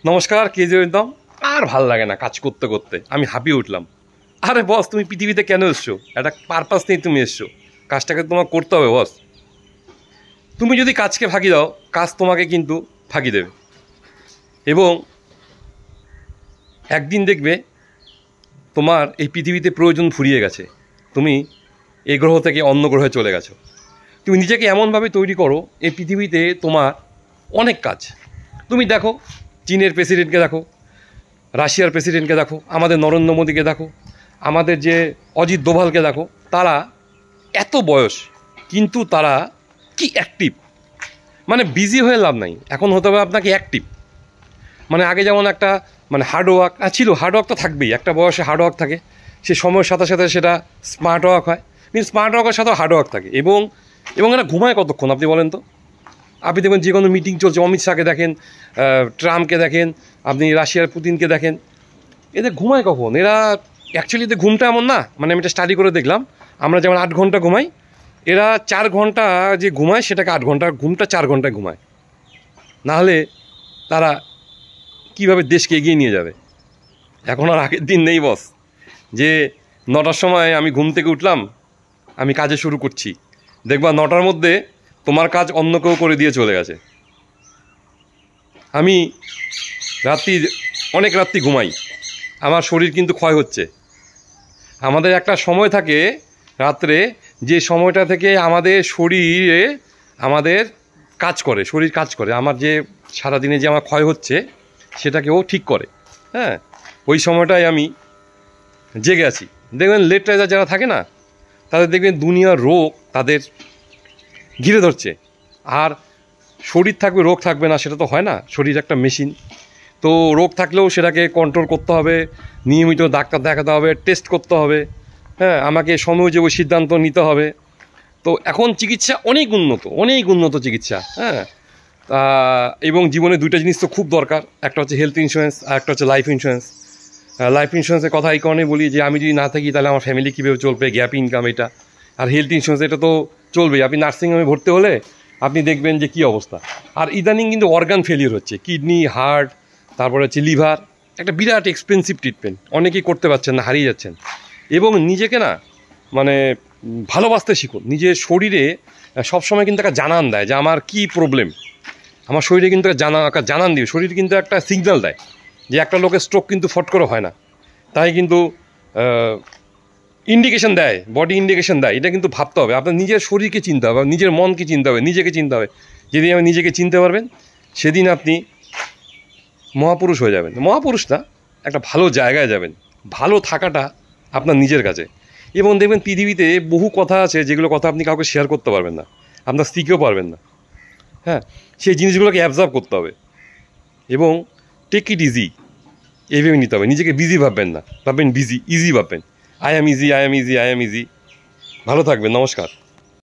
নমস্কার, কে যে একদম আর ভাল লাগে না কাজ করতে করতে আমি হাঁপিয়ে উঠলাম। আরে বস, তুমি পৃথিবীতে কেন এসছো? একটা পারপাস নিয়ে তুমি এসছো, কাজটাকে তোমার করতে হবে বস। তুমি যদি কাজকে ফাঁকি দাও, কাজ তোমাকে কিন্তু ফাঁকি দেবে, এবং একদিন দেখবে তোমার এই পৃথিবীতে প্রয়োজন ফুরিয়ে গেছে, তুমি এই গ্রহ থেকে অন্য গ্রহে চলে গেছো। তুমি নিজেকে এমনভাবে তৈরি করো, এই পৃথিবীতে তোমার অনেক কাজ। তুমি দেখো, চীনের প্রেসিডেন্টকে দেখো, রাশিয়ার প্রেসিডেন্টকে দেখো, আমাদের নরেন্দ্র মোদীকে দেখো, আমাদের যে অজিত দোভালকে দেখো, তারা এত বয়স কিন্তু তারা কি অ্যাক্টিভ। মানে বিজি হয়ে লাভ নাই, এখন হতে হবে আপনাকে অ্যাক্টিভ। মানে আগে যেমন একটা হার্ডওয়ার্ক ছিল, হার্ডওয়ার্ক তো থাকবেই, একটা বয়সে হার্ডওয়ার্ক থাকে, সে সময়ের সাথে সাথে সেটা স্মার্ট ওয়ার্ক হয়, কিন্তু স্মার্ট ওয়ার্কের সাথেও হার্ডওয়ার্ক থাকে। এবং এবং এরা ঘুমায় কতক্ষণ আপনি বলেন তো? আপনি দেখবেন যে কোনো মিটিং চলছে, অমিত শাহকে দেখেন, ট্রাম্পকে দেখেন, আপনি রাশিয়ার পুতিনকে দেখেন, এদের ঘুমায় কখন? এরা অ্যাকচুয়ালি এদের ঘুমটা এমন না, মানে আমি এটা স্টাডি করে দেখলাম, আমরা যেমন 8 ঘন্টা ঘুমাই, এরা 4 ঘন্টা যে ঘুমায় সেটাকে 8 ঘন্টা, ঘুমটা 4 ঘন্টায় ঘুমায়। নাহলে তারা কীভাবে দেশকে এগিয়ে নিয়ে যাবে? এখন আর আগের দিন নেই বস, যে 9টার সময় আমি ঘুম থেকে উঠলাম, আমি কাজে শুরু করছি, দেখবা 9টার মধ্যে তোমার কাজ অন্য কেউ করে দিয়ে চলে গেছে। আমি অনেক রাত্রি ঘুমাই, আমার শরীর কিন্তু ক্ষয় হচ্ছে। আমাদের একটা সময় থাকে রাত্রে, যে সময়টা থেকে আমাদের শরীরে আমাদের কাজ করে, শরীর কাজ করে, আমার যে সারাদিনে যে আমার ক্ষয় হচ্ছে সেটাকেও ঠিক করে। হ্যাঁ, ওই সময়টায় আমি জেগে আছি। দেখবেন লেট রাইজার যারা থাকে না, তাদের দেখবেন দুনিয়ার রোগ তাদের ঘিরে ধরছে। আর শরীর থাকবে, রোগ থাকবে না, সেটা তো হয় না। শরীর একটা মেশিন, তো রোগ থাকলেও সেটাকে কন্ট্রোল করতে হবে, নিয়মিত ডাক্তার দেখাতে হবে, টেস্ট করতে হবে। হ্যাঁ, আমাকে সময়োপযোগী সিদ্ধান্ত নিতে হবে। তো এখন চিকিৎসা অনেক উন্নত চিকিৎসা। হ্যাঁ, এবং জীবনে 2টা জিনিস তো খুব দরকার, একটা হচ্ছে হেলথ ইন্স্যুরেন্স, আর একটা হচ্ছে লাইফ ইন্স্যুরেন্স। লাইফ ইন্স্যুরেন্সের কথা এই কারণে বলি যে আমি যদি না থাকি তাহলে আমার ফ্যামিলি কীভাবে চলবে, গ্যাপ ইনকাম এটা। আর হেলথ ইন্স্যুরেন্স এটা তো চলবেই। আপনি নার্সিংহোমে ভর্তি হলে আপনি দেখবেন যে কী অবস্থা। আর ইদানিং কিন্তু অর্গান ফেলিওর হচ্ছে, কিডনি, হার্ট, তারপরে হচ্ছে লিভার, একটা বিরাট এক্সপেন্সিভ ট্রিটমেন্ট, অনেকেই করতে পারছেন না, হারিয়ে যাচ্ছেন। এবং নিজেকে না ভালোবাসতে শিখুন। নিজের শরীরে সবসময় কিন্তু একটা জানান দেয় যে আমার কী প্রবলেম, আমার শরীরে কিন্তু একটা জানান দিবে। শরীর কিন্তু একটা সিগন্যাল দেয় যে একটা লোকের স্ট্রোক কিন্তু ফট করে হয় না, তাই কিন্তু ইন্ডিকেশন দেয়, বডি ইন্ডিকেশন দেয়। এটা কিন্তু ভাবতে হবে, আপনার নিজের শরীরকে চিনতে হবে, নিজের মনকে চিনতে হবে, নিজেকে চিনতে হবে। যেদিন আপনি নিজেকে চিনতে পারবেন, সেদিন আপনি মহাপুরুষ হয়ে যাবেন। মহাপুরুষ না, একটা ভালো জায়গায় যাবেন। ভালো থাকাটা আপনার নিজের কাছে। এবং দেখবেন পৃথিবীতে বহু কথা আছে যেগুলো কথা আপনি কাউকে শেয়ার করতে পারবেন না, আপনার স্ত্রীকেও পারবেন না। হ্যাঁ, সেই জিনিসগুলোকে অ্যাবজর্ব করতে হবে এবং টেক ইট ইজি এইভাবে নিতে হবে। নিজেকে বিজি ভাববেন না, ভাববেন বিজি, ইজি ভাববেন। I am easy, I am easy, I am easy. ভালো থাকবেন, নমস্কার।